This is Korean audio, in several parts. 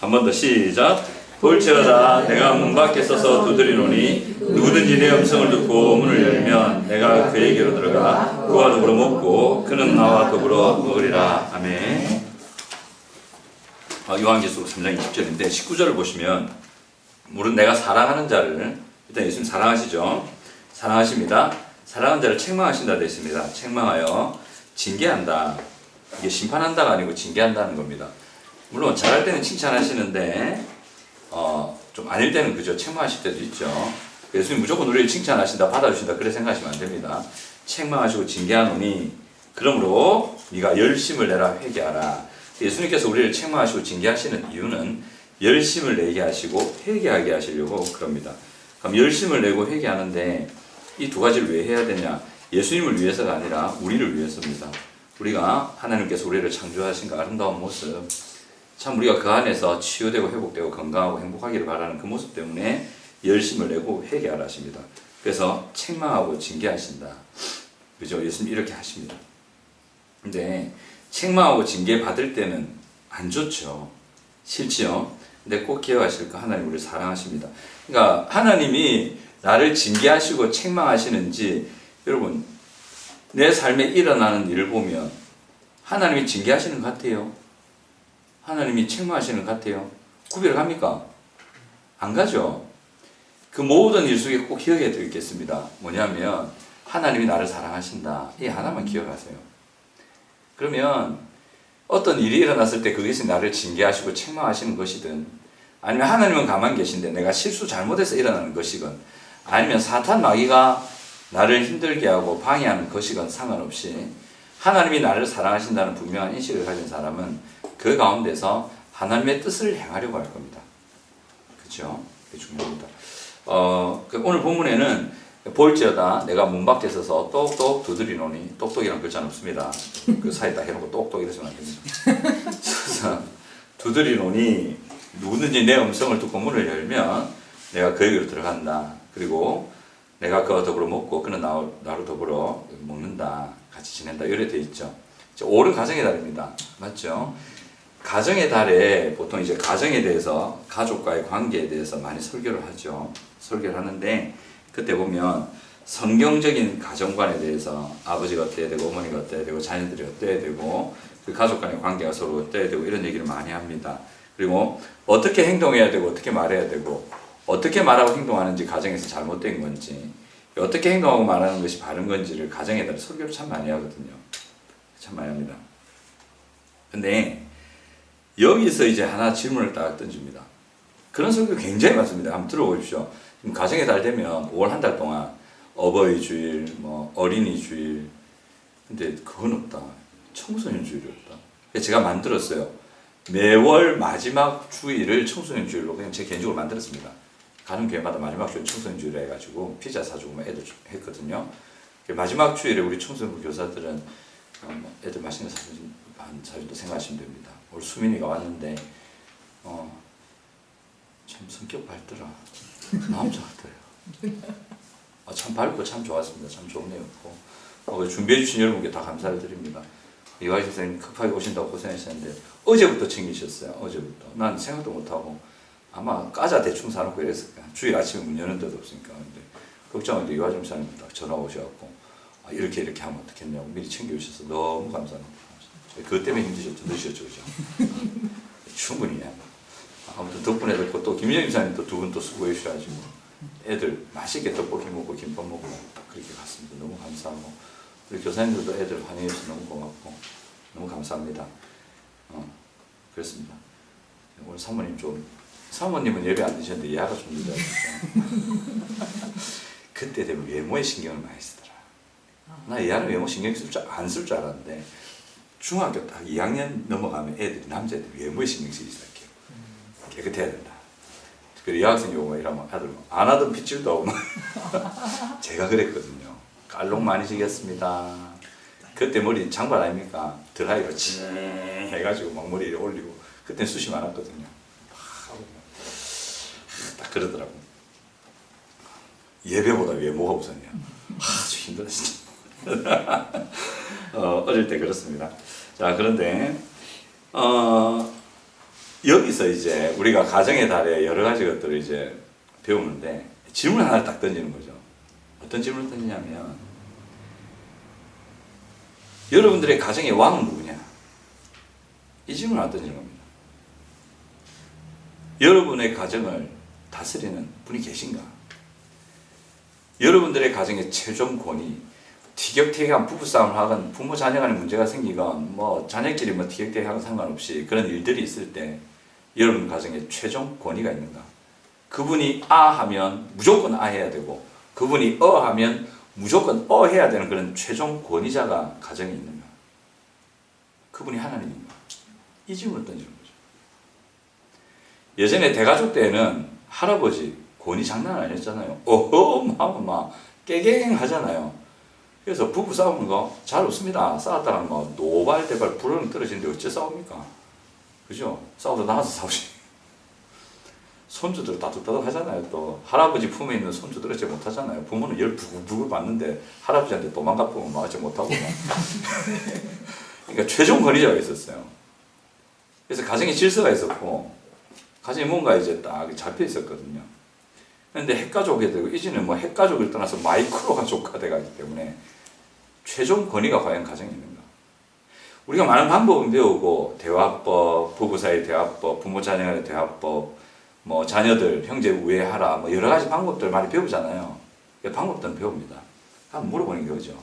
한 번 더 시작. 볼지어다 내가 문 밖에 서서 두드리노니 누구든지 내 음성을 듣고 문을 열면 내가 그에게로 들어가 그와 더불어 먹고 그는 나와 더불어 먹으리라. 아멘. 요한계시록 3장 20절인데 19절을 보시면 물은 내가 사랑하는 자를, 일단 예수님 사랑하시죠. 사랑하십니다. 사랑하는 자를 책망하신다 되어 있습니다. 책망하여 징계한다. 이게 심판한다가 아니고 징계한다는 겁니다. 물론 잘할 때는 칭찬하시는데 좀 아닐 때는 그죠, 책망하실 때도 있죠. 예수님 무조건 우리를 칭찬하신다, 받아주신다 그렇게 생각하시면 안 됩니다. 책망하시고 징계하노니 그러므로 네가 열심을 내라, 회개하라. 예수님께서 우리를 책망하시고 징계하시는 이유는 열심을 내게 하시고 회개하게 하시려고 그럽니다. 그럼 열심을 내고 회개하는데 이 두 가지를 왜 해야 되냐? 예수님을 위해서가 아니라 우리를 위해서입니다. 우리가 하나님께서 우리를 창조하신 그 아름다운 모습, 참 우리가 그 안에서 치유되고 회복되고 건강하고 행복하기를 바라는 그 모습 때문에 열심을 내고 회개하라 하십니다. 그래서 책망하고 징계하신다. 그죠? 예수님 이렇게 하십니다. 근데 책망하고 징계 받을 때는 안 좋죠. 싫지요. 근데 꼭 기억하실 거, 하나님 우리를 사랑하십니다. 그러니까 하나님이 나를 징계하시고 책망하시는지, 여러분 내 삶에 일어나는 일을 보면 하나님이 징계하시는 것 같아요? 하나님이 책망하시는 것 같아요? 구별을 합니까? 안 가죠. 그 모든 일 속에 꼭 기억해야 되겠습니다. 뭐냐면 하나님이 나를 사랑하신다. 이 하나만 기억하세요. 그러면 어떤 일이 일어났을 때 그것이 나를 징계하시고 책망하시는 것이든, 아니면 하나님은 가만히 계신데 내가 실수 잘못해서 일어나는 것이건, 아니면 사탄 마귀가 나를 힘들게 하고 방해하는 것이건 상관없이 하나님이 나를 사랑하신다는 분명한 인식을 가진 사람은 그 가운데서 하나님의 뜻을 행하려고 할 겁니다. 그렇죠? 그게 중요합니다. 오늘 본문에는 볼지어다 내가 문 밖에 서서 똑똑 두드리노니, 똑똑이란 글자는 없습니다. 그 사이에 딱 해놓고 똑똑 이러시면 안 됩니다. 그래서 두드리노니 누구든지 내 음성을 듣고 문을 열면 내가 그에게로 들어간다. 그리고 내가 그와 더불어 먹고 그는 나로 더불어 먹는다. 같이 지낸다. 이렇게 되어 있죠. 옳은 가정의 달입니다. 맞죠? 가정의 달에 보통 이제 가정에 대해서, 가족과의 관계에 대해서 많이 설교를 하죠. 설교를 하는데 그때 보면 성경적인 가정관에 대해서 아버지가 어때야 되고 어머니가 어때야 되고 자녀들이 어때야 되고 그 가족 간의 관계가 서로 어때야 되고 이런 얘기를 많이 합니다. 그리고 어떻게 행동해야 되고 어떻게 말해야 되고 어떻게 말하고 행동하는지 가정에서 잘못된 건지, 어떻게 행동하고 말하는 것이 바른 건지를 가정에 따라 설교를 참 많이 하거든요. 참 많이 합니다. 근데 여기서 이제 하나 질문을 딱 던집니다. 그런 설교 굉장히 많습니다. 한번 들어보십시오. 지금 가정의 달 되면 5월 한 달 동안 어버이 주일, 어린이 주일, 근데 그건 없다. 청소년 주일이 없다. 그래서 제가 만들었어요. 매월 마지막 주일을 청소년 주일로 그냥 제 개인적으로 만들었습니다. 가는 교회마다 마지막 주일 청소년 주일로 해가지고 피자 사주고 애들 했거든요. 마지막 주일에 우리 청소년 교사들은 애들 맛있는 거 사준다 생각하시면 됩니다. 오늘 수민이가 왔는데 참 성격 밝더라. 남자 같아요. 참 밝고 참 좋았습니다. 참 좋은 애였고 준비해 주신 여러분께 다 감사를 드립니다. 이화희 선생님 급하게 오신다고 고생하셨는데 어제부터 챙기셨어요. 어제부터. 난 생각도 못하고 아마 과자 대충 사놓고 이랬을 거야. 주일 아침에 문 여는 데도 없으니까. 근데 걱정하는데 이화희 목사님 딱 전화 오셔갖고 이렇게 하면 어떻겠냐고 미리 챙겨주셔서 너무 감사합니다. 그것 때문에 힘드셨죠. 늦으셨죠. 그죠? 충분히. 아무튼 덕분에 듣고 또 김정임 목사님 또 두 분 또 수고해 주셔가지고 애들 맛있게 떡볶이 먹고 김밥 먹고 그렇게 갔습니다. 너무 감사하고 우리 교사님들도 애들 환영해 주셔서 너무 고맙고 너무 감사합니다. 그렇습니다. 오늘 사모님은 예배 안 드셨는데 예하가 좀 늦어졌죠. 그때 되면 외모에 신경을 많이 쓰더라. 나 예하는 외모 신경 안 쓸 줄 알았는데 중학교 딱 2학년 넘어가면 남자애들 외모에 신경 쓰기 시작해요. 깨끗해야 된다. 그리고 여학생이 오고 이러면 아들 안 하던 핏줄도 하고 제가 그랬거든요. 깔롱 많이 지겠습니다. 그때 머리 장발 아닙니까? 드라이로 칭 해가지고 막 머리에 올리고 그때 숱이 많았거든요. 딱 그러더라고. 예배보다 외모가 우선이야. 아주 힘들어 진짜. 어릴 때 그렇습니다. 자, 그런데 여기서 이제 우리가 가정의 달에 여러 가지 것들을 이제 배우는데 질문 하나를 딱 던지는 거죠. 어떤 질문을 던지냐면 여러분들의 가정의 왕은 누구냐? 이 질문을 던지는 겁니다. 여러분의 가정을 다스리는 분이 계신가? 여러분들의 가정의 최종 권위, 티격태격한 부부싸움을 하건 부모 자녀 간에 문제가 생기건 뭐 자녀끼리 뭐 티격태격하건 상관없이 그런 일들이 있을 때 여러분 가정에 최종 권위가 있는가? 그분이 아 하면 무조건 아 해야 되고 그분이 어 하면 무조건 어 해야 되는 그런 최종 권위자가 가정에 있는가? 그분이 하나님인가? 이 질문을 던지는 거죠. 예전에 대가족 때는 할아버지 권위 장난 아니었잖아요. 어마어마 깨갱 하잖아요. 그래서 부부 싸우는 거 잘 없습니다. 싸웠다가 뭐 노발대발 불어는 떨어지는데 어째 싸웁니까? 그죠? 싸우다 나가서 싸우지. 손주들 따뜻따뜻 하잖아요. 또 할아버지 품에 있는 손주들 어째 못하잖아요. 부모는 열 부글부글 맞는데 할아버지한테 도망가 보면 막 어째 못하고 막. 그러니까 최종 권위자가 있었어요. 그래서 가정에 질서가 있었고 가정에 뭔가 이제 딱 잡혀 있었거든요. 그런데 핵가족이 되고 이제는 뭐 핵가족을 떠나서 마이크로 가족화 돼가기 때문에 최종 권위가 과연 가정에 있는가? 우리가 많은 방법은 배우고 대화법, 부부 사이 대화법, 부모 자녀 간의 대화법, 뭐 자녀들 형제 우애하라 뭐 여러 가지 방법들 많이 배우잖아요. 방법들은 배웁니다. 한번 물어보는 게 그거죠.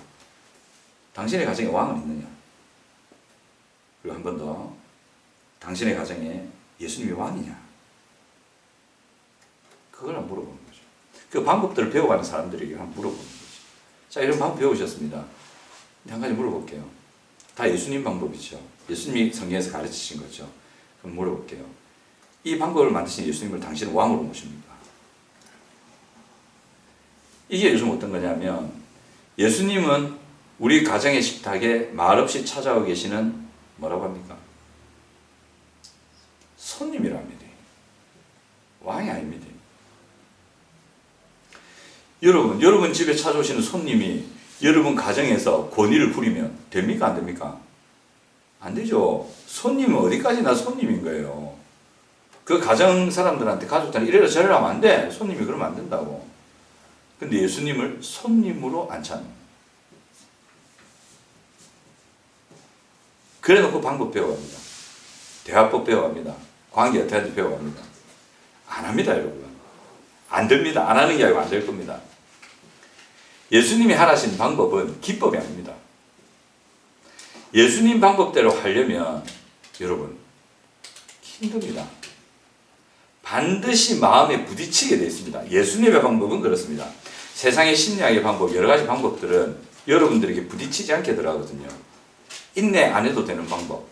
당신의 가정에 왕은 있느냐? 그리고 한 번 더 당신의 가정에 예수님이 왕이냐? 그걸 한번 물어보는 거죠. 그 방법들을 배워가는 사람들에게 한번 물어보는 거죠. 자, 이런 방법 배우셨습니다. 한 가지 물어볼게요. 다 예수님 방법이죠. 예수님이 성경에서 가르치신 거죠. 그럼 물어볼게요. 이 방법을 만드신 예수님을 당신은 왕으로 모십니까? 이게 요즘 어떤 거냐면 예수님은 우리 가정의 식탁에 말없이 찾아오고 계시는 뭐라고 합니까? 손님이랍니다. 왕이 아닙니다. 여러분 집에 찾아오시는 손님이 여러분 가정에서 권위를 부리면 됩니까? 안 됩니까? 안 되죠. 손님은 어디까지나 손님인 거예요. 그 가정 사람들한테 가족들한테 이래라 저래라 하면 안 돼. 손님이 그러면 안 된다고. 근데 예수님을 손님으로 안 찾는. 그래 놓고 방법 배워갑니다. 대화법 배워갑니다. 관계 어떻게 하는지 배워갑니다. 안 합니다, 여러분. 안 됩니다. 안 하는 게 아니고 안 될 겁니다. 예수님이 하라신 방법은 기법이 아닙니다. 예수님 방법대로 하려면 여러분 힘듭니다. 반드시 마음에 부딪히게 되어 있습니다. 예수님의 방법은 그렇습니다. 세상의 심리학의 방법, 여러 가지 방법들은 여러분들에게 부딪히지 않게 들어가거든요. 인내 안 해도 되는 방법,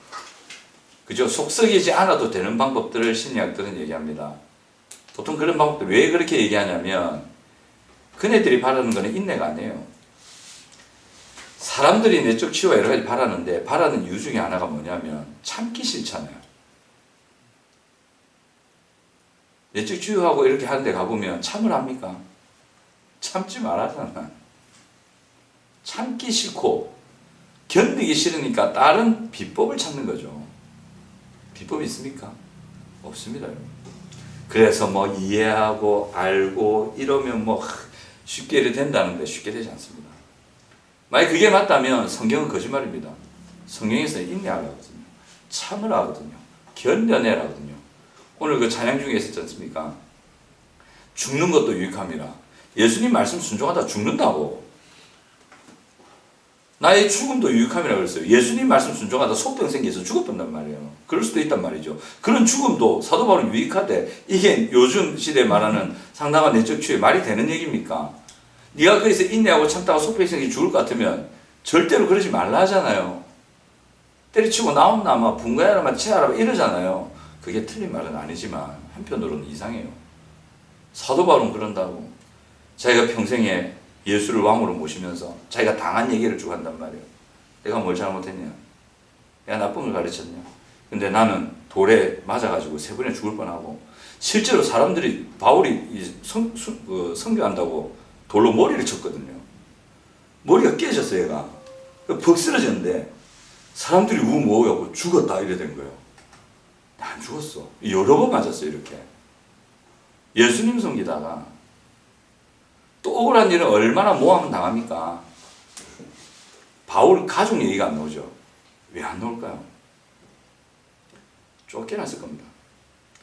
그죠? 속 썩이지 않아도 되는 방법들을 심리학들은 얘기합니다. 보통 그런 방법들 왜 그렇게 얘기하냐면 그네들이 바라는 것은 인내가 아니에요. 사람들이 내적 치유와 여러 가지 바라는데 바라는 이유 중에 하나가 뭐냐면 참기 싫잖아요. 내적 치유하고 이렇게 하는데 가보면 참을 합니까? 참지 말하잖아. 참기 싫고 견디기 싫으니까 다른 비법을 찾는 거죠. 비법이 있습니까? 없습니다. 그래서 뭐 이해하고 알고 이러면 뭐 쉽게 이래 된다는데 쉽게 되지 않습니다. 만약 그게 맞다면 성경은 거짓말입니다. 성경에서 인내하라 하거든요. 참으라 하거든요. 견뎌내라 하거든요. 오늘 그 찬양 중에 있었지 않습니까? 죽는 것도 유익함이라. 예수님 말씀 순종하다 죽는다고. 나의 죽음도 유익함이라고 그랬어요. 예수님 말씀 순종하다 속병 생겨서 죽었단 말이에요. 그럴 수도 있단 말이죠. 그런 죽음도 사도 바울은 유익하대. 이게 요즘 시대에 말하는 상당한 내적 치유에 말이 되는 얘기입니까? 네가 거기서 인내하고 참다가 속병 생겨 죽을 것 같으면 절대로 그러지 말라 하잖아요. 때려치고 나온나 막 분가해라 막 치아라 이러잖아요. 그게 틀린 말은 아니지만 한편으로는 이상해요. 사도 바울은 그런다고. 자기가 평생에 예수를 왕으로 모시면서 자기가 당한 얘기를 쭉 한단 말이에요. 내가 뭘 잘못했냐? 내가 나쁜 걸 가르쳤냐? 근데 나는 돌에 맞아가지고 3번에 죽을 뻔하고 실제로 사람들이 바울이 선교한다고 돌로 머리를 쳤거든요. 머리가 깨졌어요, 얘가. 벅 쓰러졌는데 사람들이 모여갖고 죽었다 이래 된 거예요. 안 죽었어. 여러 번 맞았어요. 이렇게. 예수님 섬기다가 또 억울한 일은 얼마나 모함을 당합니까? 바울 가족 얘기가 안 나오죠. 왜 안 나올까요? 쫓겨났을 겁니다.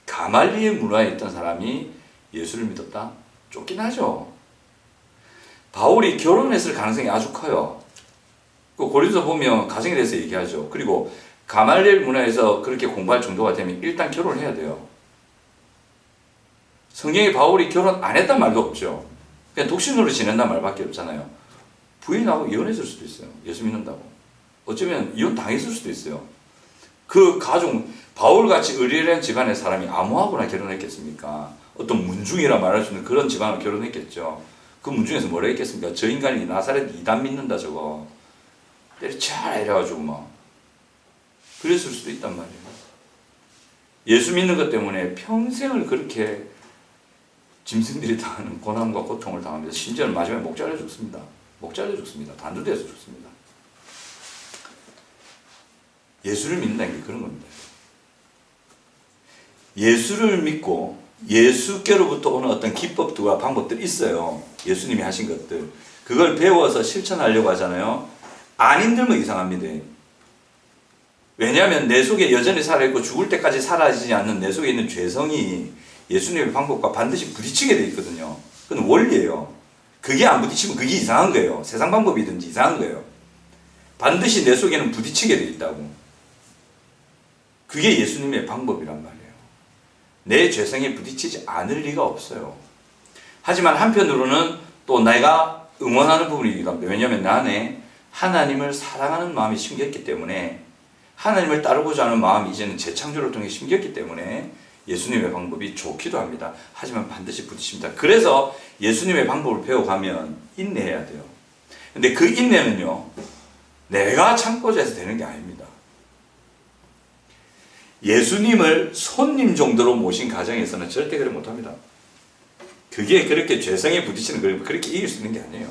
가말리엘 문화에 있던 사람이 예수를 믿었다? 쫓겨나죠. 바울이 결혼했을 가능성이 아주 커요. 그 고린도서 보면 가정에 대해서 얘기하죠. 그리고 가말리엘 문화에서 그렇게 공부할 정도가 되면 일단 결혼을 해야 돼요. 성경에 바울이 결혼 안 했단 말도 없죠. 그냥 독신으로 지낸단 말밖에 없잖아요. 부인하고 이혼했을 수도 있어요. 예수 믿는다고. 어쩌면 이혼 당했을 수도 있어요. 그 가족, 바울같이 의리란 집안의 사람이 아무하고나 결혼했겠습니까? 어떤 문중이라 말할 수 있는 그런 집안으로 결혼했겠죠. 그 문중에서 뭐라 했겠습니까? 저 인간이 나사렛 이단 믿는다 저거. 때려쳐라 이래가지고 막 그랬을 수도 있단 말이에요. 예수 믿는 것 때문에 평생을 그렇게 짐승들이 당하는 고난과 고통을 당합니다. 심지어는 마지막에 목 잘려 죽습니다. 목 잘려 죽습니다. 단두대에서 죽습니다. 예수를 믿는다는 게 그런 겁니다. 예수를 믿고 예수께로부터 오는 어떤 기법들과 방법들이 있어요. 예수님이 하신 것들. 그걸 배워서 실천하려고 하잖아요. 안 힘들면 이상합니다. 왜냐하면 내 속에 여전히 살아있고 죽을 때까지 사라지지 않는 내 속에 있는 죄성이 예수님의 방법과 반드시 부딪히게 돼 있거든요. 그건 원리예요. 그게 안 부딪히면 그게 이상한 거예요. 세상 방법이든지 이상한 거예요. 반드시 내 속에는 부딪히게 돼 있다고. 그게 예수님의 방법이란 말이에요. 내 죄성에 부딪히지 않을 리가 없어요. 하지만 한편으로는 또 내가 응원하는 부분이기도 합니다. 왜냐하면 내 안에 하나님을 사랑하는 마음이 심겼기 때문에, 하나님을 따르고자 하는 마음이 이제는 재창조를 통해 심겼기 때문에 예수님의 방법이 좋기도 합니다. 하지만 반드시 부딪힙니다. 그래서 예수님의 방법을 배워가면 인내해야 돼요. 근데 그 인내는요, 내가 참고자 해서 되는 게 아닙니다. 예수님을 손님 정도로 모신 가정에서는 절대 그래 못합니다. 그게 그렇게 죄성에 부딪히는 걸 그렇게 이길 수 있는 게 아니에요.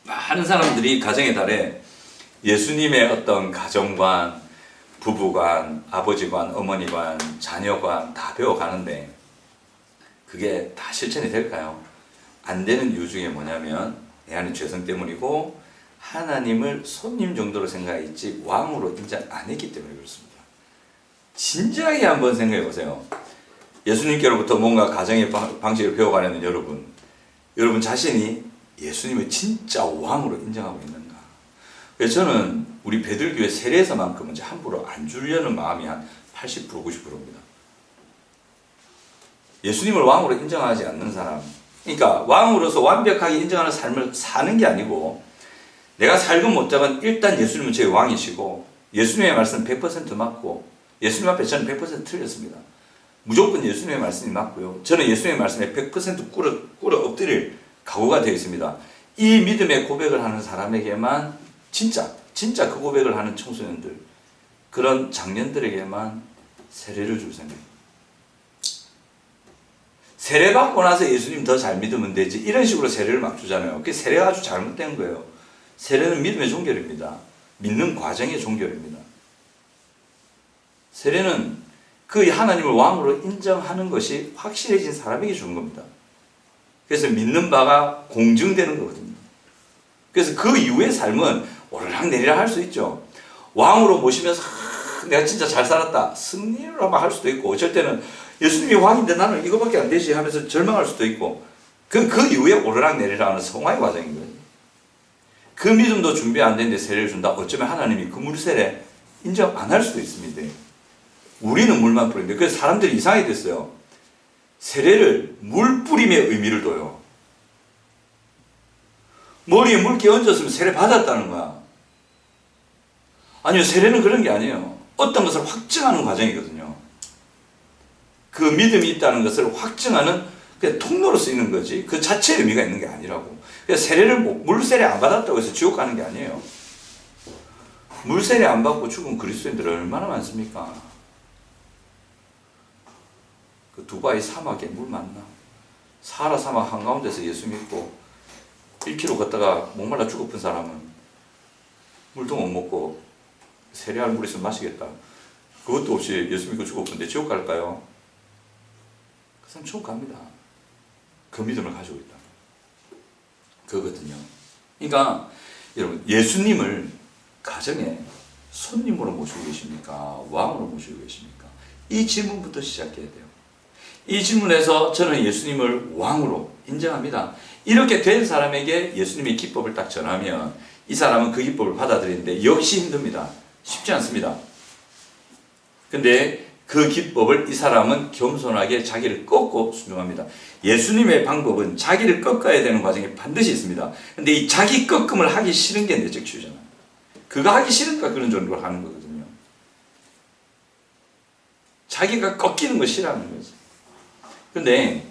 많은 사람들이 가정의 달에 예수님의 어떤 가정관, 부부관, 아버지관, 어머니관, 자녀관 다 배워가는데 그게 다 실천이 될까요? 안 되는 이유 중에 뭐냐면 내 안의 죄성 때문이고 하나님을 손님 정도로 생각했지 왕으로 인정 안 했기 때문에 그렇습니다. 진지하게 한번 생각해 보세요. 예수님께로부터 뭔가 가정의 방식을 배워가려는 여러분 자신이 예수님을 진짜 왕으로 인정하고 있는가? 그래서 저는 우리 배들교회 세례에서만큼은 함부로 안 주려는 마음이 한 80%, 90%입니다. 예수님을 왕으로 인정하지 않는 사람, 그러니까 왕으로서 완벽하게 인정하는 삶을 사는 게 아니고 내가 살건 못하건 일단 예수님은 제 왕이시고 예수님의 말씀 100% 맞고 예수님 앞에 저는 100% 틀렸습니다. 무조건 예수님의 말씀이 맞고요. 저는 예수님의 말씀에 100% 꿇어 엎드릴 각오가 되어 있습니다. 이 믿음의 고백을 하는 사람에게만 진짜 그 고백을 하는 청소년들, 그런 장년들에게만 세례를 줄 생각입니다. 세례 받고 나서 예수님 더 잘 믿으면 되지 이런 식으로 세례를 막 주잖아요. 그게 세례가 아주 잘못된 거예요. 세례는 믿음의 종결입니다. 믿는 과정의 종결입니다. 세례는 그 하나님을 왕으로 인정하는 것이 확실해진 사람에게 주는 겁니다. 그래서 믿는 바가 공증되는 거거든요. 그래서 그 이후의 삶은 오르락내리락 할 수 있죠. 왕으로 모시면서 내가 진짜 잘 살았다 승리라고 할 수도 있고, 어쩔 때는 예수님이 왕인데 나는 이거밖에 안 되지 하면서 절망할 수도 있고, 그 이후에 오르락내리락 하는 성화의 과정인 거예요. 그 믿음도 준비 안 되는데 세례를 준다. 어쩌면 하나님이 그 물세례 인정 안 할 수도 있습니다. 우리는 물만 뿌리는데, 그래서 사람들이 이상하게 됐어요. 세례를 물 뿌림의 의미를 둬요. 머리에 물기 얹었으면 세례 받았다는 거야. 아니요, 세례는 그런 게 아니에요. 어떤 것을 확증하는 과정이거든요. 그 믿음이 있다는 것을 확증하는 그냥 통로로 쓰이는 거지, 그 자체의 의미가 있는 게 아니라고. 그래서 세례를 물세례 안 받았다고 해서 지옥 가는 게 아니에요. 물세례 안 받고 죽은 그리스도인들 얼마나 많습니까? 그 두바이 사막에 물 많나? 사하라 사막 한가운데서 예수 믿고 1km 걷다가 목말라 죽어쁜 사람은 물도 못 먹고 세례할 물 있으면 마시겠다. 그것도 없이 예수 믿고 죽었는데 지옥 갈까요? 그 사람 지옥 갑니다. 그 믿음을 가지고 있다. 그거거든요. 그러니까 여러분, 예수님을 가정에 손님으로 모시고 계십니까? 왕으로 모시고 계십니까? 이 질문부터 시작해야 돼요. 이 질문에서 저는 예수님을 왕으로 인정합니다. 이렇게 된 사람에게 예수님의 기법을 딱 전하면 이 사람은 그 기법을 받아들이는데 역시 힘듭니다. 쉽지 않습니다. 근데 그 기법을 이 사람은 겸손하게 자기를 꺾고 순종합니다. 예수님의 방법은 자기를 꺾어야 되는 과정이 반드시 있습니다. 근데 이 자기 꺾음을 하기 싫은 게 내적 치유잖아요. 그거 하기 싫으니까 그런 정도로 하는 거거든요. 자기가 꺾이는 거 싫어하는 거지. 근데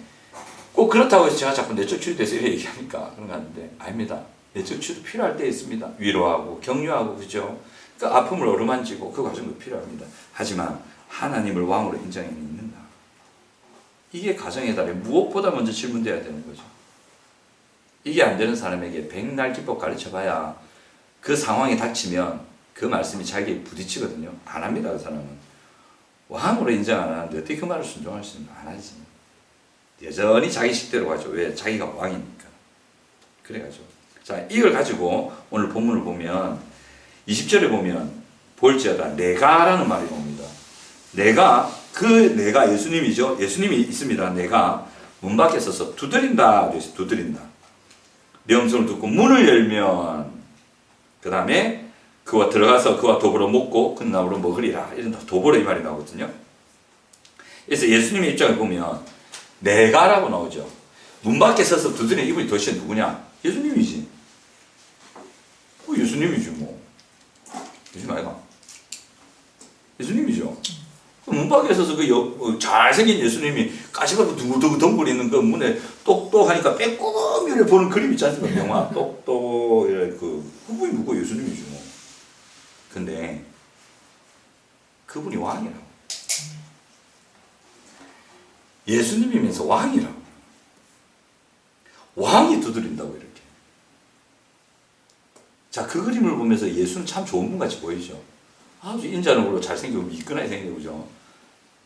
꼭 그렇다고 해서 제가 자꾸 내적 치유돼서 이렇게 얘기하니까 그런 거 같은데 아닙니다. 내적 치유도 필요할 때 있습니다. 위로하고 격려하고 그죠? 그 아픔을 어루만지고 그 과정도 필요합니다. 하지만 하나님을 왕으로 인정해 있는가? 이게 가정의 달에 무엇보다 먼저 질문돼야 되는 거죠. 이게 안 되는 사람에게 백날 기법 가르쳐봐야 그 상황이 닥치면 그 말씀이 자기에 부딪히거든요. 안 합니다. 그 사람은. 왕으로 인정 안 하는데 어떻게 그 말을 순종할 수 있나? 안 하지. 여전히 자기 식대로 가죠. 왜? 자기가 왕이니까. 그래가지고. 자, 이걸 가지고 오늘 본문을 보면 20절에 보면 볼지어다 내가라는 말이 옵니다. 내가 예수님이죠. 예수님이 있습니다. 내가 문 밖에 서서 두드린다. 두드린다. 내 음성을 듣고 문을 열면 그 다음에 그와 들어가서 그와 더불어 먹고 그 나무로 먹으리라. 이런 더불어 이 말이 나오거든요. 그래서 예수님의 입장을 보면 내가라고 나오죠. 문 밖에 서서 두드리는 이분이 도대체 누구냐? 예수님이지. 예수님이지 뭐. 예수님 아이가? 예수님이죠. 문 밖에 서서 그 잘생긴 예수님이 가시가지고 둥글둥글거리는 그 문에 똑똑하니까 빼꼼히 보는 그림 있지 않습니까? 영화 똑똑 이래 그분이 누구 예수님이죠. 뭐. 근데 그분이 왕이라고. 예수님이면서 왕이라고. 왕이 두드린다고 이렇게. 자, 그 그림을 보면서 예수는 참 좋은 분 같이 보이죠. 아주 인자능으로 잘생기고 미끈하게 생기고 그죠.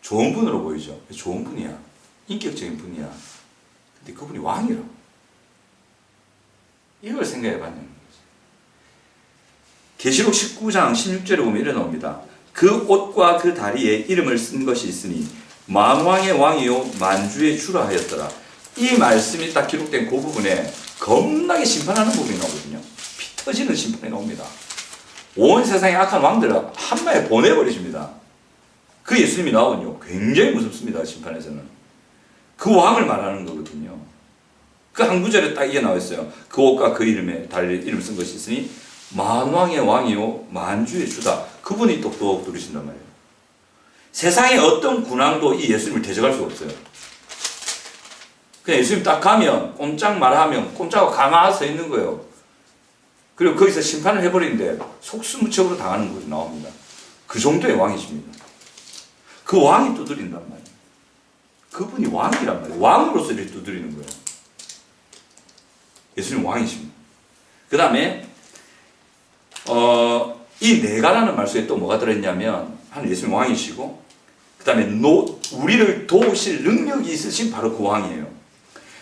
좋은 분으로 보이죠. 좋은 분이야. 인격적인 분이야. 근데 그분이 왕이라고. 이걸 생각해 봤냐는 거지. 계시록 19장 16절에 보면 이래 나옵니다. 그 옷과 그 다리에 이름을 쓴 것이 있으니 만왕의 왕이요 만주의 주라 하였더라. 이 말씀이 딱 기록된 그 부분에 겁나게 심판하는 부분이 나오거든요. 피 터지는 심판이 나옵니다. 온 세상의 악한 왕들을 한 마에 보내버리십니다. 그 예수님이 나오면요 굉장히 무섭습니다. 심판에서는. 그 왕을 말하는 거거든요. 그 한 구절에 딱 이게 나와 있어요. 그 옷과 그 이름에 다리에 이름 쓴 것이 있으니 만왕의 왕이요 만주의 주다. 그분이 똑똑 누리신단 말이에요. 세상의 어떤 군왕도 이 예수님을 대적할 수가 없어요. 그냥 예수님 딱 가면 꼼짝 말하면 꼼짝하고 가만히 서 있는 거예요. 그리고 거기서 심판을 해버리는데 속수무책으로 당하는 것이 나옵니다. 그 정도의 왕이십니다. 그 왕이 두드린단 말이에요. 그분이 왕이란 말이에요. 왕으로서 이렇게 두드리는 거예요. 예수님 왕이십니다. 그 다음에 이 내가라는 말 속에 또 뭐가 들어있냐면 한 예수님 왕이시고 그 다음에 우리를 도우실 능력이 있으신 바로 그 왕이에요.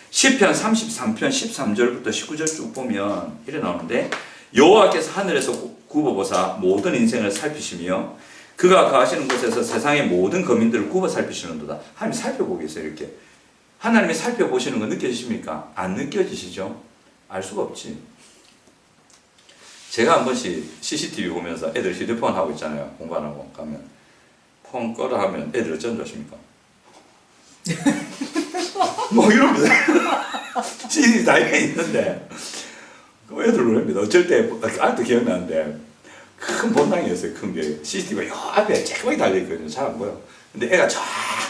시편 33편 13절부터 19절 쭉 보면 이래 나오는데 여호와께서 하늘에서 굽어보사 모든 인생을 살피시며 그가 거하시는 곳에서 세상의 모든 거민들을 굽어 살피시는도다. 하나님 살펴보고 계세요. 이렇게 하나님이 살펴보시는 거 느껴지십니까? 안 느껴지시죠? 알 수가 없지. 제가 한 번씩 CCTV 보면서 애들 휴대폰 하고 있잖아요. 공부 안 하고 가면 폰 꺼라 하면 애들 어쩐 줄 아십니까? 뭐 이럽니다. CCTV 다이가 있는데 그 애들 놀랍니다. 어쩔 때 아직도 기억나는데 큰 본당이었어요. 큰 게 CCTV가 요 앞에 쬐끄맣게 달려있거든요. 잘 안 보여. 근데 애가 저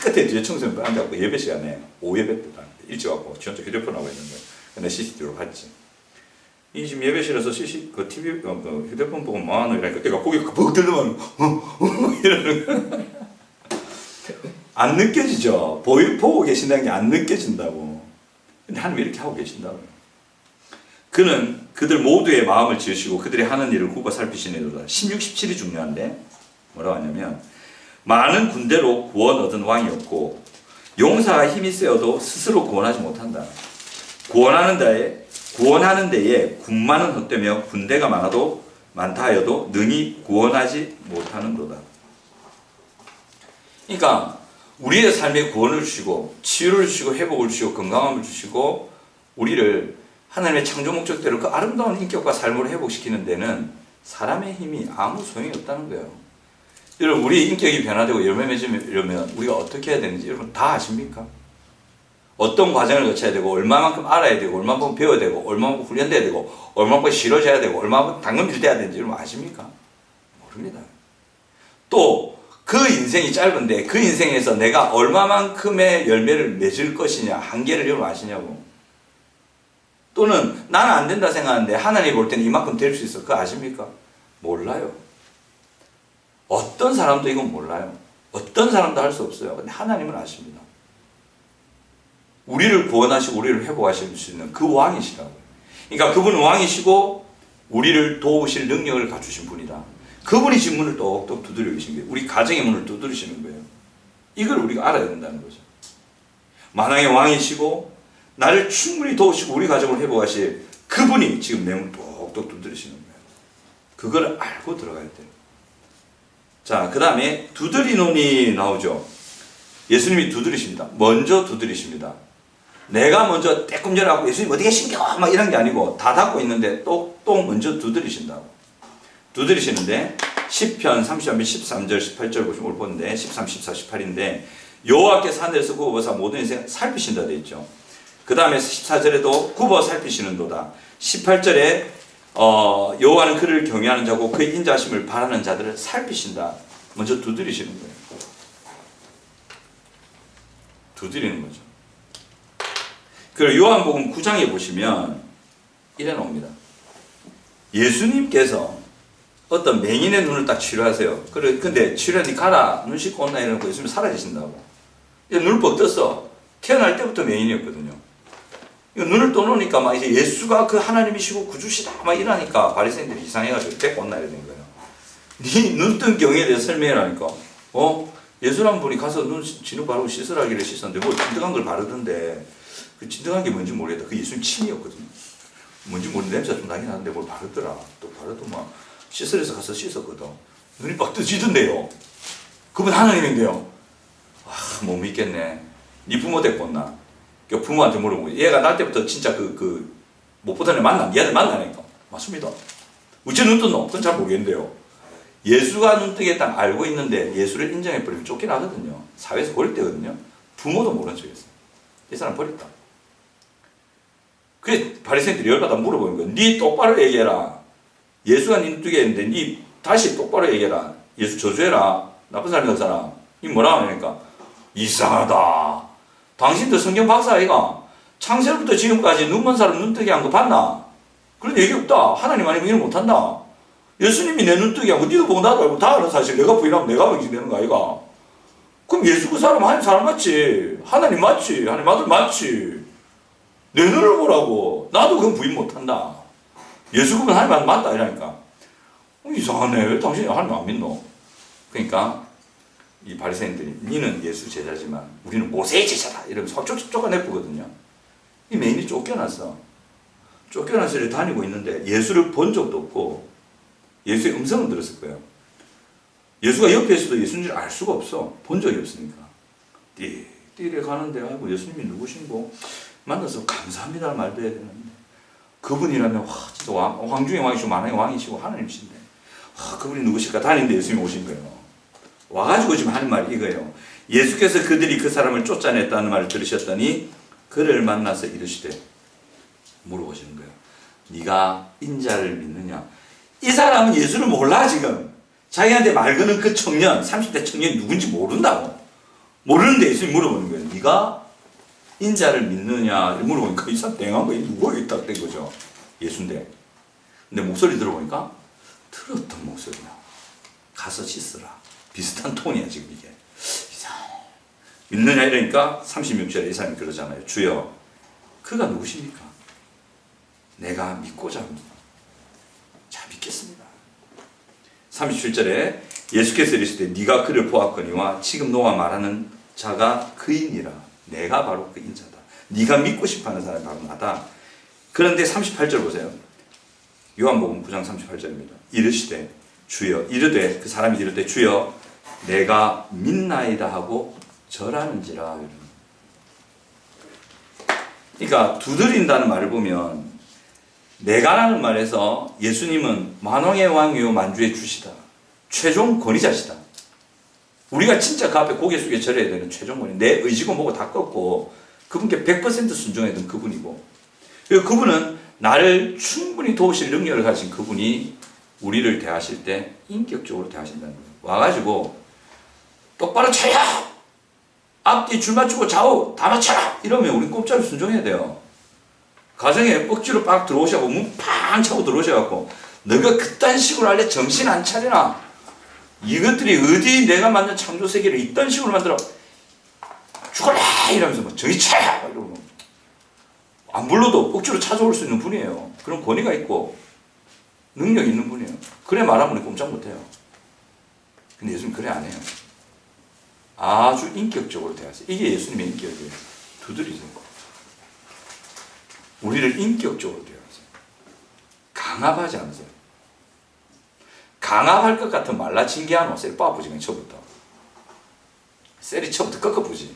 끝에 뒤에 청소년 앉아갖고 예배 시간에 오예배 때 일찍 와갖고 지 혼자 휴대폰 하고 있는 거예요. 근데 CCTV로 봤지. 이 지금 예배실에서 그 TV 그 휴대폰 보고 뭐하노 이러니까 애가 고개 벅 들더만 이러는 거. 안 느껴지죠. 보고 계신다는 게 안 느껴진다고. 근데 하나님 이렇게 하고 계신다고요. 그는 그들 모두의 마음을 지으시고 그들이 하는 일을 굽어 살피시는 이로다. 16, 17이 중요한데 뭐라고 하냐면 많은 군대로 구원 얻은 왕이었고 용사가 힘이 세어도 스스로 구원하지 못한다. 구원하는 데에 군마는 헛되며 군대가 많다 하여도 능히 구원하지 못하는도다. 그러니까 우리의 삶에 구원을 주시고 치유를 주시고 회복을 주시고 건강함을 주시고 우리를 하나님의 창조 목적대로 그 아름다운 인격과 삶으로 회복시키는 데는 사람의 힘이 아무 소용이 없다는 거예요. 여러분, 우리 인격이 변화되고 열매 맺으려면 우리가 어떻게 해야 되는지 여러분 다 아십니까? 어떤 과정을 거쳐야 되고 얼마만큼 알아야 되고 얼마만큼 배워야 되고 얼마만큼 훈련돼야 되고 얼마만큼 실어져야 되고 얼마만큼 당근밀돼야 되는지 여러분 아십니까? 모릅니다. 또 그 인생이 짧은데 그 인생에서 내가 얼마만큼의 열매를 맺을 것이냐 한계를 여러분 아시냐고. 또는 나는 안 된다 생각하는데 하나님이 볼 때는 이만큼 될 수 있어. 그거 아십니까? 몰라요. 어떤 사람도 이건 몰라요. 어떤 사람도 할 수 없어요. 근데 하나님은 아십니다. 우리를 구원하시고 우리를 회복하실 수 있는 그 왕이시라고요. 그러니까 그분은 왕이시고 우리를 도우실 능력을 갖추신 분이다. 그분이 지금 문을 똑똑 두드려 계신 거예요. 우리 가정의 문을 두드리시는 거예요. 이걸 우리가 알아야 된다는 거죠. 만왕의 왕이시고 나를 충분히 도우시고 우리 가정을 회복하실 그분이 지금 내 문을 똑똑 두드리시는 거예요. 그걸 알고 들어가야 돼요. 자, 그 다음에 두드리노니 나오죠. 예수님이 두드리십니다. 먼저 두드리십니다. 내가 먼저 떼꿈절하고 예수님 어디 계신겨? 막 이런 게 아니고 다 닫고 있는데 또 먼저 두드리신다고. 두드리시는데 시편 33편 13절 18절 보시면 올 본데 13, 14, 18인데 여호와께서 하늘에서 굽어보사 모든 인생 살피신다 되어 있죠. 그 다음에 14절에도 굽어 살피시는도다. 18절에 여호와는 그를 경외하는 자고 그의 인자하심을 바라는 자들을 살피신다. 먼저 두드리시는 거예요. 두드리는 거죠. 그리고 요한복음 9장에 보시면 이래 나옵니다. 예수님께서 어떤 맹인의 눈을 딱 치료하세요. 근데 치료하니 가라 눈 씻고 온나 이러고 있으면 사라지신다고. 눈을 뻑 떴어. 태어날 때부터 맹인이었거든요. 눈을 떠놓으니까 막 이제 예수가 그 하나님이시고 구주시다 막 이러니까 바리새인들이 이상해가지고 데리고 온나 이러는 거예요. 네 눈 뜬 경우에 대해서 설명해라니까. 예수란 분이 가서 눈 진흙 바르고 씻으라기를 씻었는데 뭐 진득한 걸 바르던데 그 진득한 게 뭔지 모르겠다. 그 예수님 침이었거든요. 뭔지 모르는 냄새가 좀 나긴 하는데 뭘 바르더라. 또 바르도 막 씻으려서 가서 씻었거든. 눈이 빡 뜨지던데요. 그분 하나님인데요. 못 믿겠네. 네 부모 데리고 온나. 부모한테 물어보고 얘가 날 때부터 진짜 못 보던 애 얘들 만나니까 맞습니다. 어째 눈 떴노? 그건 잘 모르겠는데요. 예수가 눈 뜨게 딱 알고 있는데 예수를 인정해버리면 쫓겨나거든요. 사회에서 버릴 때거든요. 부모도 모른 척했어요. 이 사람 버렸다. 그래 바리새인들이 열받아 물어보는 거예요. 네 똑바로 얘기해라. 예수가 눈 뜨게 했는데 네 다시 똑바로 얘기해라. 예수 저주해라. 나쁜 사람이 없잖아. 이 뭐라 하니까 이상하다. 당신도 성경 박사 아이가 창세부터 지금까지 눈먼 사람 눈 뜨게 한 거 봤나? 그런 얘기 없다. 하나님 아니면 일 못한다. 예수님이 내 눈 뜨게 하고 니도 보고 나도 알고 다 아는 사실 내가 부인하면 내가 명심되는 거 아이가? 그럼 예수 그 사람 하나님 사람 맞지? 하나님 맞지? 하나님 아들 맞지? 내 눈을 보라고. 나도 그건 부인 못한다. 예수 그건 하나님 아들 맞다 이러니까 이상하네. 왜 당신이 하나님 안 믿노? 그러니까 이 바리새인들이 니는 예수 제자지만 우리는 모세의 제자다 이러면서 확 쫓아내쁘거든요. 이 맹인이 쫓겨났어. 쫓겨나서 이렇게 다니고 있는데 예수를 본 적도 없고 예수의 음성은 들었을 거예요. 예수가 옆에 있어도 예수인 줄 알 수가 없어. 본 적이 없으니까. 띠래 가는데 아이고 예수님이 누구신고 만나서 감사합니다 말도 해야 되는데 그분이라면 진짜 왕 중에 왕이시고 만왕의 왕이시고 하나님이신데 그분이 누구실까 다니는데 예수님이 오신 거예요. 와가지고 지금 하는 말이 이거예요. 예수께서 그들이 그 사람을 쫓아냈다는 말을 들으셨더니 그를 만나서 이르시되 물어보시는 거예요. 네가 인자를 믿느냐? 이 사람은 예수를 몰라 지금. 자기한테 말 거는 그 청년 30대 청년이 누군지 모른다고. 모르는데 예수님이 물어보는 거예요. 네가 인자를 믿느냐 물어보니까 이 사람 땡한 거예요. 누구가 있다 된 거죠. 예수인데. 근데 목소리 들어보니까 들었던 목소리야. 가서 씻으라. 비슷한 톤이야 지금 이게. 이상해. 믿느냐 이러니까 36절에 이 사람이 그러잖아요. 주여 그가 누구십니까? 내가 믿고자 합니다. 자 믿겠습니다. 37절에 예수께서 이르시되 네가 그를 보았거니와 지금 너와 말하는 자가 그이니라. 내가 바로 그 인자다. 네가 믿고 싶어하는 사람이 바로 나다. 그런데 38절 보세요. 요한복음 9장 38절입니다. 이르시되 주여, 이르되 그 사람이 이르되 주여 내가 믿나이다 하고 절하는지라. 그러니까 두드린다는 말을 보면 내가라는 말에서 예수님은 만왕의 왕이요 만주의 주시다. 최종 권위자시다. 우리가 진짜 그 앞에 고개 숙여 절해야 되는 최종 권위. 내 의지고 뭐고 다 꺾고 그분께 100% 순종했던 그분이고, 그리고 그분은 나를 충분히 도우실 능력을 가진 그분이 우리를 대하실 때 인격적으로 대하신다는 거예요. 와가지고 똑바로 차야! 앞뒤 줄 맞추고 좌우 다 맞춰라! 이러면 우리 꼼짝을 순종해야 돼요. 가정에 억지로 빡 들어오셔고 문 팡 차고 들어오셔갖고 너가 그딴 식으로 할래? 정신 안 차리나? 이것들이 어디 내가 만든 창조 세계를 이딴 식으로 만들어 죽어라! 이러면서 뭐 정신 차려! 이러고 안 불러도 억지로 찾아올 수 있는 분이에요. 그런 권위가 있고 능력이 있는 분이에요. 그래 말하면 우리 꼼짝 못해요. 근데 예수님 그래 안 해요. 아주 인격적으로 대하세요. 이게 예수님의 인격이에요. 두드리세요. 우리를 인격적으로 대하세요. 강압하지 않으세요. 강압할 것 같은 말라 징계하노. 셀 빠부지 그냥 처부터. 셀이 처부터 꺾어부지.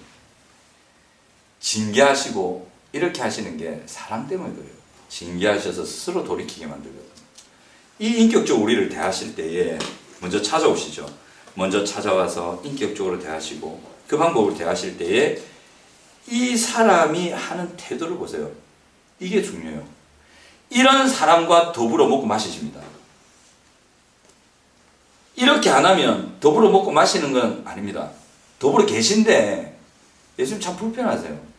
징계하시고 이렇게 하시는 게 사랑 때문에 그래요. 징계하셔서 스스로 돌이키게 만들거든요. 이 인격적으로 우리를 대하실 때에 먼저 찾아오시죠. 먼저 찾아와서 인격적으로 대하시고 그 방법으로 대하실 때에 이 사람이 하는 태도를 보세요. 이게 중요해요. 이런 사람과 더불어 먹고 마시십니다. 이렇게 안 하면 더불어 먹고 마시는 건 아닙니다. 더불어 계신데 예수님 참 불편하세요.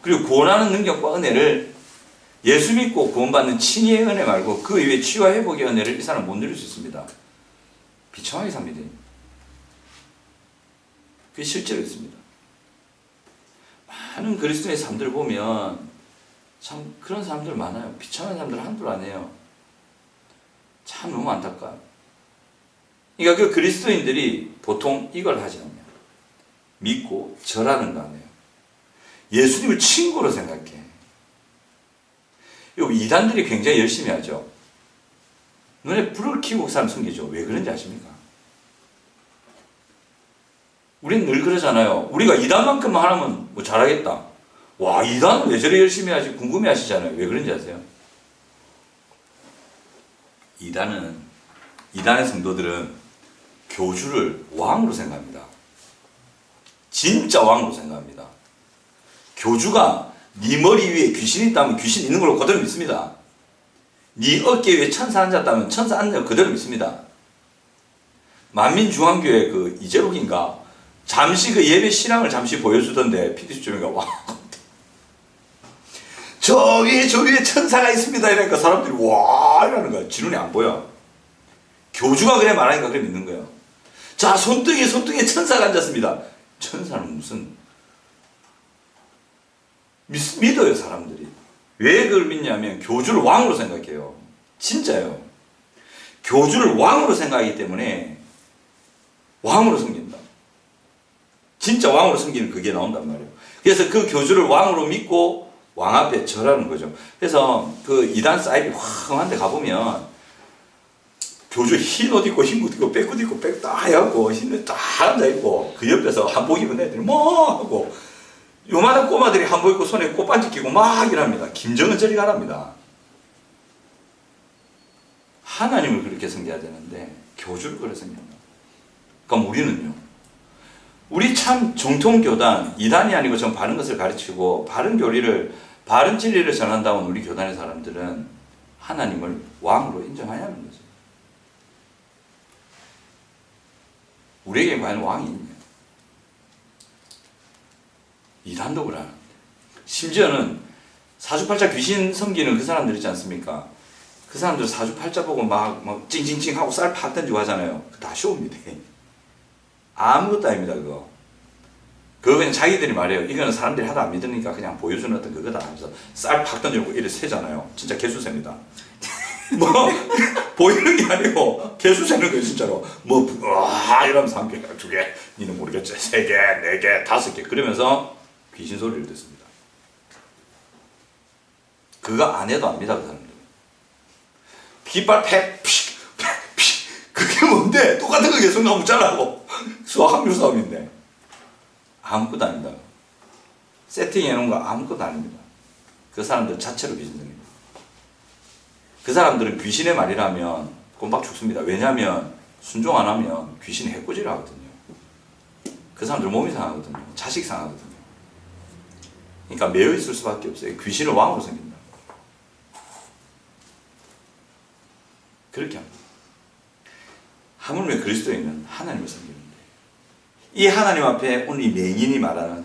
그리고 구원하는 능력과 은혜를 예수 믿고 구원받는 칭의의 은혜 말고 그 이외에 치유와 회복의 은혜를 이 사람 못 누릴 수 있습니다. 비참하게 삽니다. 그게 실제로 있습니다. 많은 그리스도의 삶들을 보면 참 그런 사람들 많아요. 비참한 사람들 한둘 아니에요. 참 너무 안타까워요. 그러니까 그 그리스도인들이 보통 이걸 하지 않냐. 믿고 절하는 거 아니에요. 예수님을 친구로 생각해. 이단들이 굉장히 열심히 하죠. 눈에 불을 켜고 그 사람 숨기죠. 왜 그런지 아십니까? 우리는 늘 그러잖아요. 우리가 이단만큼만 하면 뭐 잘하겠다. 와, 이단은 왜 저래 열심히 하지? 궁금해 하시잖아요. 왜 그런지 아세요? 이단의 성도들은 교주를 왕으로 생각합니다. 진짜 왕으로 생각합니다. 교주가 네 머리 위에 귀신이 있다면 귀신 있는 걸로 그대로 믿습니다. 네 어깨 위에 천사 앉았다면 천사 앉는 걸 그대로 믿습니다. 만민중앙교회 그 이재록인가 잠시 그 예배 신앙을 잠시 보여주던데 PD수님가 와 저 위에 천사가 있습니다 이러니까 사람들이 와 이러는 거야. 지 눈에 안 보여. 교주가 그래 말하니까 그래 믿는 거예요. 자, 손등에 천사가 앉았습니다. 천사는 무슨 믿어요 사람들이. 왜 그걸 믿냐면 교주를 왕으로 생각해요. 진짜요. 교주를 왕으로 생각하기 때문에 왕으로 섬긴다. 진짜 왕으로 섬기는 그게 나온단 말이에요. 그래서 그 교주를 왕으로 믿고 왕 앞에 절하는 거죠. 그래서 그 이단 사이비 황한 데 가보면 교주 흰 옷 입고 흰 옷 입고 백옷 입고 백 딱 해갖고 흰 옷 딱 앉아있고 그 옆에서 한복 입은 애들이 뭐 하고 요만한 꼬마들이 한복 입고 손에 꽃반지 끼고 막 이랍니다. 김정은 저리 가랍니다. 하나님을 그렇게 섬겨야 되는데 교주를 그렇게 섬긴다. 그럼 우리는요. 우리 참 정통교단, 이단이 아니고 전 바른 것을 가르치고 바른 교리를, 바른 진리를 전한다는 우리 교단의 사람들은 하나님을 왕으로 인정해야 하는 거죠. 우리에게 과연 왕이 있냐? 이단도 그러는데. 심지어는 사주팔자 귀신 섬기는 그 사람들 있지 않습니까? 그 사람들 사주팔자 보고 막 찡찡찡 하고 쌀 팍 던지고 하잖아요. 다 쇼입니다. 아무것도 아닙니다, 그거. 그거 그냥 자기들이 말해요. 이거는 사람들이 하도 안 믿으니까 그냥 보여주는 어떤 그거다 하면서 쌀 팍 던지고 이래 세잖아요. 진짜 개수세입니다. 뭐, 보이는 게 아니고 개수 세는 거예요 진짜로. 뭐 이러면서 한 개, 두 개, 니는 모르겠지, 세 개, 네 개, 다섯 개 그러면서 귀신 소리를 듣습니다. 그거 안 해도 압니다 그 사람들. 깃발 팩, 그게 뭔데? 똑같은 거 계속 나오면 잘라고. 수학 확률 싸움인데 아무것도 아닙니다. 세팅해 놓은 거 아무것도 아닙니다. 그 사람들 자체로 귀신들입니다. 그 사람들은 귀신의 말이라면 꼼박 죽습니다. 왜냐하면 순종 안 하면 귀신이 해코지를 하거든요. 그 사람들 몸이 상하거든요. 자식 상하거든요. 그러니까 매여 있을 수밖에 없어요. 귀신을 왕으로 섬긴다. 그렇게 합니다. 하물며 그리스도인은 하나님을 섬기는데 이 하나님 앞에 오늘 이 맹인이 말하는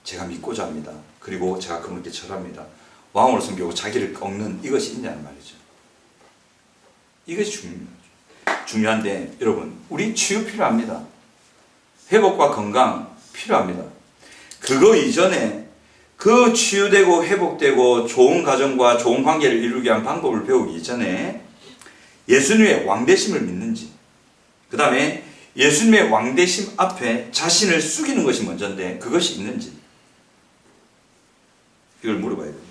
제가 믿고자 합니다. 그리고 제가 그분께 절합니다. 왕으로 섬기고 자기를 꺾는 이것이 있냐는 말이죠. 이것이 중요한데 여러분 우리 치유 필요합니다. 회복과 건강 필요합니다. 그거 이전에 그 치유되고 회복되고 좋은 가정과 좋은 관계를 이루기 위한 방법을 배우기 이전에 예수님의 왕되심을 믿는지 그 다음에 예수님의 왕되심 앞에 자신을 숙이는 것이 먼저인데 그것이 있는지 이걸 물어봐야 됩니다.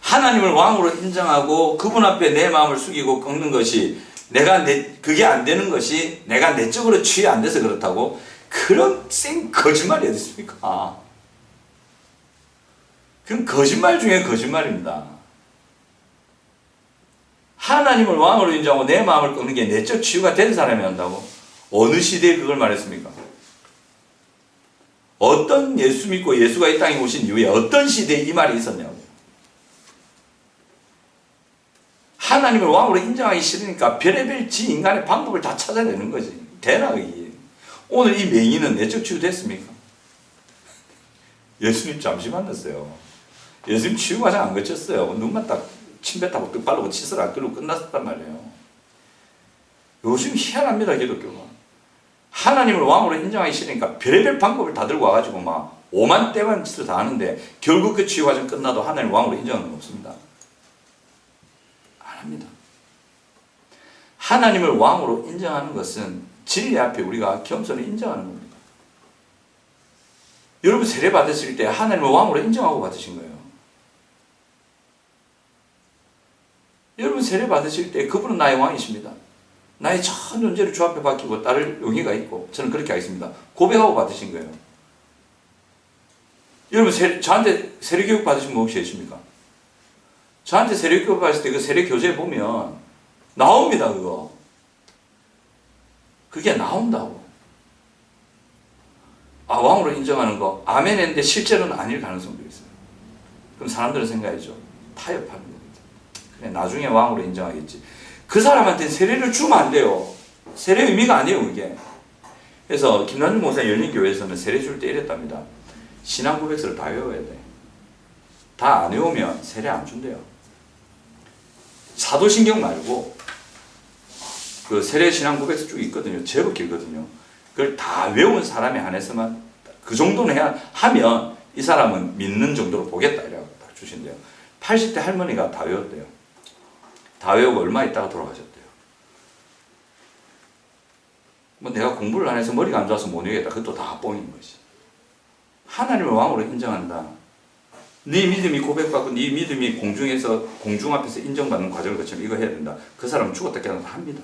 하나님을 왕으로 인정하고 그분 앞에 내 마음을 숙이고 꺾는 것이 그게 안 되는 것이 내가 내적으로 치유 안 돼서 그렇다고 그런 생 거짓말이 어디 있습니까? 그건 거짓말 중에 거짓말입니다. 하나님을 왕으로 인정하고 내 마음을 꺾는 게 내적 치유가 된 사람이 한다고? 어느 시대에 그걸 말했습니까? 어떤 예수 믿고 예수가 이 땅에 오신 이후에 어떤 시대에 이 말이 있었냐고. 하나님을 왕으로 인정하기 싫으니까 별의별 지 인간의 방법을 다 찾아내는 거지. 되나 이게. 오늘 이 맹인은 내적 치유 됐습니까? 예수님 잠시 만났어요. 예수님 치유 과정 안 거쳤어요. 눈만 딱 침 뱉다고 떡 바르고 칫솔 안 끌고 끝났단 말이에요. 요즘 희한합니다 기독교가. 하나님을 왕으로 인정하기 싫으니까 별의별 방법을 다 들고 와가지고 막 오만 때만 짓을 다 하는데 결국 그 치유 과정 끝나도 하나님을 왕으로 인정하는 건 없습니다. 안 합니다. 하나님을 왕으로 인정하는 것은 진리 앞에 우리가 겸손히 인정하는 겁니다. 여러분 세례 받으실 때 하나님을 왕으로 인정하고 받으신 거예요. 여러분 세례 받으실 때 그분은 나의 왕이십니다. 나의 전 존재를 주 앞에 맡기고 따를 용의가 있고 저는 그렇게 하겠습니다. 고백하고 받으신 거예요. 여러분 저한테 세례교육 받으신 분 혹시 계십니까? 저한테 세례교육 받으실 때 그 세례교재 보면 나옵니다 그거. 그게 나온다고. 왕으로 인정하는 거 아멘 했는데 실제로는 아닐 가능성도 있어요. 그럼 사람들은 생각하죠. 타협하는 겁니다. 그래 나중에 왕으로 인정하겠지. 그 사람한테 세례를 주면 안 돼요. 세례 의미가 아니에요 그게. 그래서 김남준 목사 열린교회에서는 세례 줄 때 이랬답니다. 신앙 고백서를 다 외워야 돼. 다 안 외우면 세례 안 준대요. 사도신경 말고 그 세례 신앙 고백서 쭉 있거든요. 제법 길거든요. 그걸 다 외운 사람에 한해서만 그 정도는 하면 이 사람은 믿는 정도로 보겠다 이라고 딱 주신대요. 80대 할머니가 다 외웠대요. 다 외우고 얼마 있다가 돌아가셨대요. 뭐 내가 공부를 안 해서 머리가 안 좋아서 못 외우겠다. 그것도 다 뻥인 것이. 하나님을 왕으로 인정한다. 네 믿음이 고백받고 네 믿음이 공중 앞에서 인정받는 과정을 거치면 이거 해야 된다. 그 사람은 죽었다 깨어났다 합니다.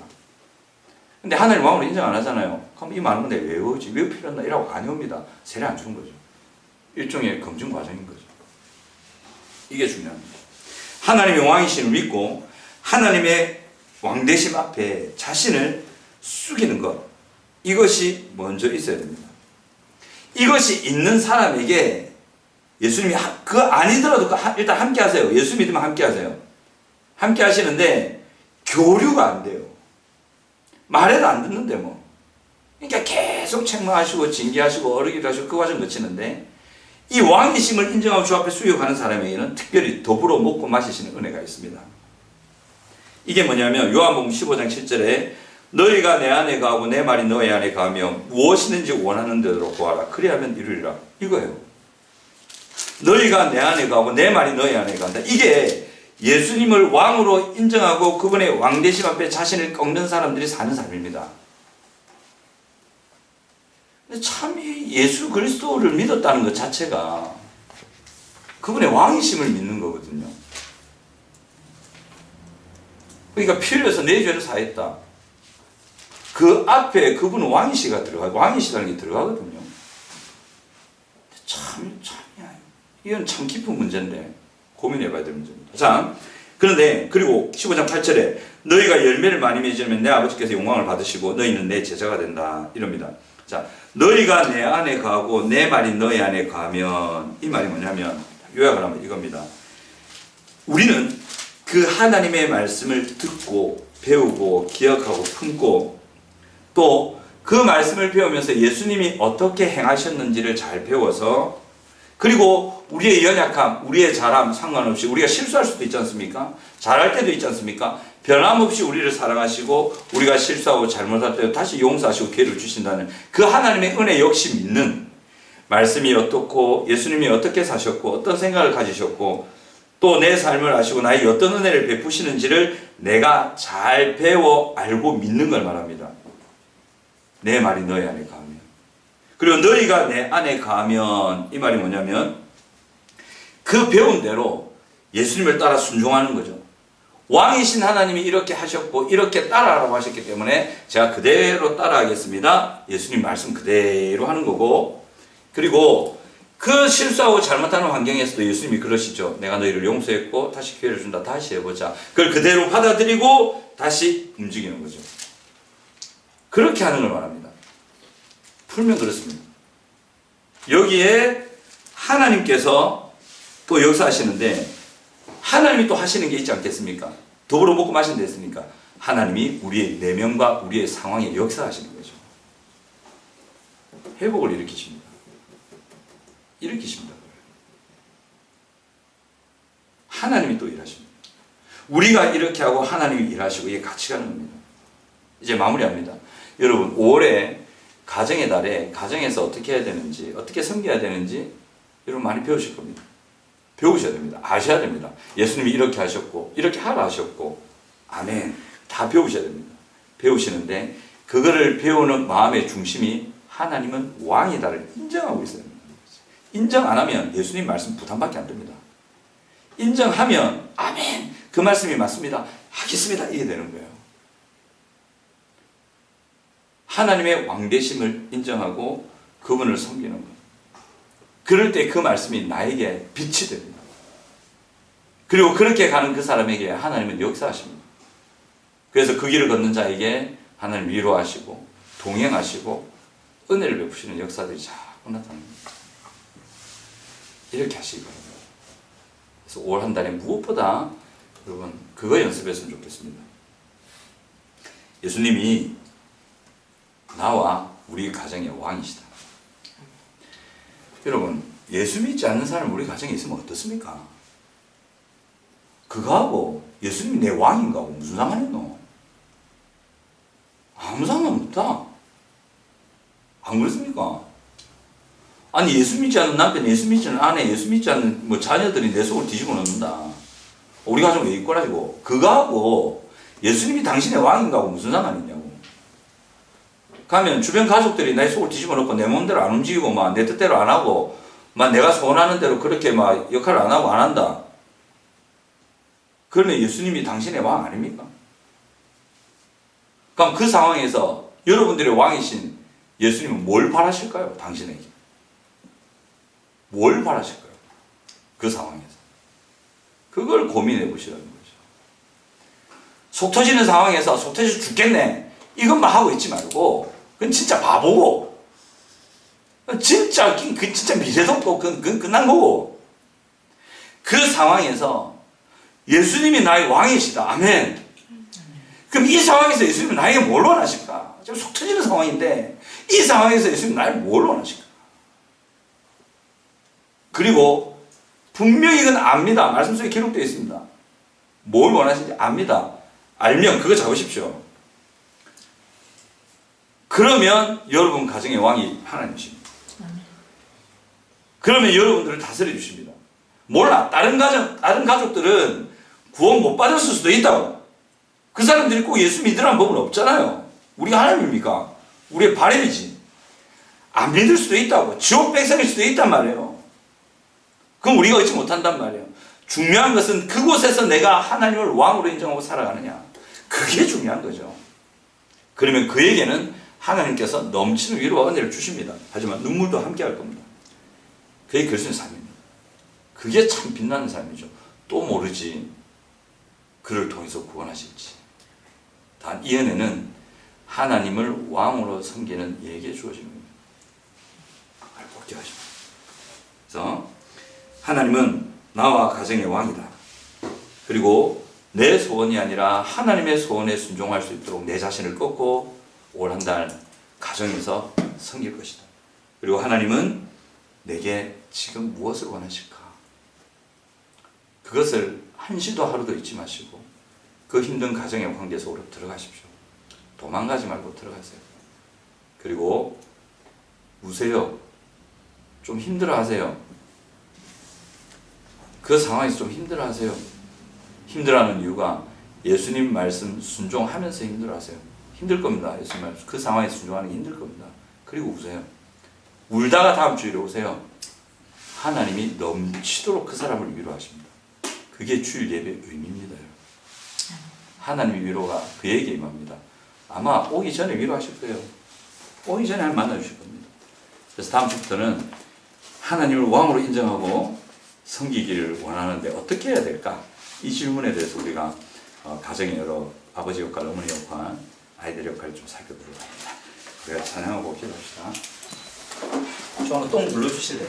근데 하나님 왕으로 인정 안 하잖아요. 그럼 이 많은 건데 왜 외우지? 왜 필요하나? 이라고 안 외웁니다. 세례 안 주는 거죠. 일종의 검증 과정인 거죠. 이게 중요합니다. 하나님의 왕이심을 믿고 하나님의 왕되심 앞에 자신을 숙이는 것. 이것이 먼저 있어야 됩니다. 이것이 있는 사람에게 예수님이 그거 아니더라도 일단 함께 하세요. 예수 믿으면 함께 하세요. 함께 하시는데 교류가 안 돼요. 말해도 안 듣는데 뭐. 그러니까 계속 책망하시고 징계하시고 어르기도 하시고 그 과정 거치는데 이 왕이심을 인정하고 주 앞에 수용하는 사람에게는 특별히 더불어 먹고 마시시는 은혜가 있습니다. 이게 뭐냐면 요한복음 15장 7절에 너희가 내 안에 거하고 내 말이 너희 안에 거하며 무엇이든지 원하는 대로 구하라 그리하면 이루리라 이거예요. 너희가 내 안에 거하고 내 말이 너희 안에 거한다. 이게 예수님을 왕으로 인정하고 그분의 왕되심 앞에 자신을 꺾는 사람들이 사는 삶입니다. 참 예수 그리스도를 믿었다는 것 자체가 그분의 왕이심을 믿는 거거든요. 그러니까 피 흘려서 내 죄를 사했다. 그 앞에 그분은 왕이시가 들어가고 왕이시라는 게 들어가거든요. 참이야. 이건 참 깊은 문제인데 고민해봐야 될 문제입니다. 자, 그런데 그리고 15장 8절에 너희가 열매를 많이 맺으면 내 아버지께서 영광을 받으시고 너희는 내 제자가 된다. 이럽니다. 자, 너희가 내 안에 거하고 내 말이 너희 안에 거하면, 이 말이 뭐냐면 요약을 하면 이겁니다. 우리는 그 하나님의 말씀을 듣고 배우고 기억하고 품고 또 그 말씀을 배우면서 예수님이 어떻게 행하셨는지를 잘 배워서 그리고 우리의 연약함, 우리의 잘함 상관없이 우리가 실수할 수도 있지 않습니까? 잘할 때도 있지 않습니까? 변함없이 우리를 사랑하시고 우리가 실수하고 잘못할 때도 다시 용서하시고 기회를 주신다는 그 하나님의 은혜 역시 믿는 말씀이 어떻고 예수님이 어떻게 사셨고 어떤 생각을 가지셨고 또 내 삶을 아시고 나에게 어떤 은혜를 베푸시는지를 내가 잘 배워 알고 믿는 걸 말합니다. 내 말이 너희 안에 거하면. 그리고 너희가 내 안에 거하면 이 말이 뭐냐면 그 배운 대로 예수님을 따라 순종하는 거죠. 왕이신 하나님이 이렇게 하셨고 이렇게 따라하라고 하셨기 때문에 제가 그대로 따라하겠습니다. 예수님 말씀 그대로 하는 거고 그리고 그 실수하고 잘못하는 환경에서도 예수님이 그러시죠. 내가 너희를 용서했고 다시 기회를 준다. 다시 해보자. 그걸 그대로 받아들이고 다시 움직이는 거죠. 그렇게 하는 걸 말합니다. 풀면 그렇습니다. 여기에 하나님께서 또 역사하시는데 하나님이 또 하시는 게 있지 않겠습니까? 더불어 먹고 마시는 데 있으니까 하나님이 우리의 내면과 우리의 상황에 역사하시는 거죠. 회복을 일으키십니다. 일으키십니다. 하나님이 또 일하십니다. 우리가 이렇게 하고 하나님이 일하시고 이게 같이 가는 겁니다. 이제 마무리합니다. 여러분 5월에 가정의 달에 가정에서 어떻게 해야 되는지 어떻게 섬겨야 되는지 여러분 많이 배우실 겁니다. 배우셔야 됩니다. 아셔야 됩니다. 예수님이 이렇게 하셨고 이렇게 하라 하셨고 아멘 다 배우셔야 됩니다. 배우시는데 그거를 배우는 마음의 중심이 하나님은 왕이다를 인정하고 있어야 됩니다. 인정 안 하면 예수님 말씀 부담밖에 안 됩니다. 인정하면 아멘 그 말씀이 맞습니다. 하겠습니다. 이게 되는 거예요. 하나님의 왕되심을 인정하고 그분을 섬기는 것. 그럴 때 그 말씀이 나에게 빛이 됩니다. 그리고 그렇게 가는 그 사람에게 하나님은 역사하십니다. 그래서 그 길을 걷는 자에게 하나님 위로하시고 동행하시고 은혜를 베푸시는 역사들이 자꾸 나타납니다. 이렇게 하시기 바랍니다. 그래서 올 한 달에 무엇보다 여러분 그거 연습했으면 좋겠습니다. 예수님이 나와 우리 가정의 왕이시다. 여러분 예수 믿지 않는 사람 우리 가정에 있으면 어떻습니까? 그거하고 예수님이 내 왕인가 하고 무슨 상관이 있노? 아무 상관없다. 안 그렇습니까? 아니 예수 믿지 않는 남편, 예수 믿지 않는 아내, 예수 믿지 않는 뭐 자녀들이 내 속을 뒤집어 놓는다. 우리 가정 왜 이꼬라지고 그거하고 예수님이 당신의 왕인가 하고 무슨 상관이 있냐고. 가면 주변 가족들이 내 속을 뒤집어 놓고 내 몸대로 안 움직이고 막 내 뜻대로 안 하고 막 내가 소원하는 대로 그렇게 막 역할을 안 하고 안 한다. 그러면 예수님이 당신의 왕 아닙니까? 그럼 그 상황에서 여러분들의 왕이신 예수님은 뭘 바라실까요? 당신에게. 뭘 바라실까요? 그 상황에서. 그걸 고민해 보시라는 거죠. 속 터지는 상황에서 속 터져서 죽겠네. 이것만 하고 있지 말고 그건 진짜 바보고 진짜 미래도 없고 그건 끝난 거고 그 상황에서 예수님이 나의 왕이시다. 아멘. 그럼 이 상황에서 예수님은 나에게 뭘 원하실까? 지금 속 터지는 상황인데 이 상황에서 예수님은 나를 뭘 원하실까? 그리고 분명히 이건 압니다. 말씀 속에 기록되어 있습니다. 뭘 원하시는지 압니다. 알면 그거 잡으십시오. 그러면 여러분 가정의 왕이 하나님이십니다. 그러면 여러분들을 다스려 주십니다. 몰라. 다른 가족들은 구원 못 받았을 수도 있다고. 그 사람들이 꼭 예수 믿으라는 법은 없잖아요. 우리가 하나님입니까? 우리의 바람이지. 안 믿을 수도 있다고. 지옥 백성일 수도 있단 말이에요. 그럼 우리가 얻지 못한단 말이에요. 중요한 것은 그곳에서 내가 하나님을 왕으로 인정하고 살아가느냐. 그게 중요한 거죠. 그러면 그에게는 하나님께서 넘치는 위로와 은혜를 주십니다. 하지만 눈물도 함께 할 겁니다. 그게 그리스도의 삶입니다. 그게 참 빛나는 삶이죠. 또 모르지 그를 통해서 구원하실지. 단 이 은혜는 하나님을 왕으로 섬기는 이에게 주어진 겁니다. 그걸 꼭 기억하십시오. 그래서 하나님은 나와 가정의 왕이다. 그리고 내 소원이 아니라 하나님의 소원에 순종할 수 있도록 내 자신을 꺾고 올 한 달 가정에서 섬길 것이다. 그리고 하나님은 내게 지금 무엇을 원하실까? 그것을 한시도 하루도 잊지 마시고 그 힘든 가정의 관계 속으로 들어가십시오. 도망가지 말고 들어가세요. 그리고 우세요. 좀 힘들어하세요. 그 상황에서 좀 힘들어하세요. 힘들어하는 이유가 예수님 말씀 순종하면서 힘들어하세요. 힘들 겁니다. 예수님 말씀 그 상황에 순종하는 게 힘들 겁니다. 그리고 우세요. 울다가 다음 주일에 오세요. 하나님이 넘치도록 그 사람을 위로하십니다. 그게 주일 예배의 의미입니다. 하나님의 위로가 그에게 임합니다. 아마 오기 전에 위로하실 거예요. 오기 전에 만나주실 겁니다. 그래서 다음 주부터는 하나님을 왕으로 인정하고 섬기기를 원하는데 어떻게 해야 될까? 이 질문에 대해서 우리가 가정의 여러 아버지 역할, 어머니 역할, 아이들 역할을 좀 살펴보려고 합니다. 우리가 찬양하고 기도합시다. 좀 똥 불러주실래요?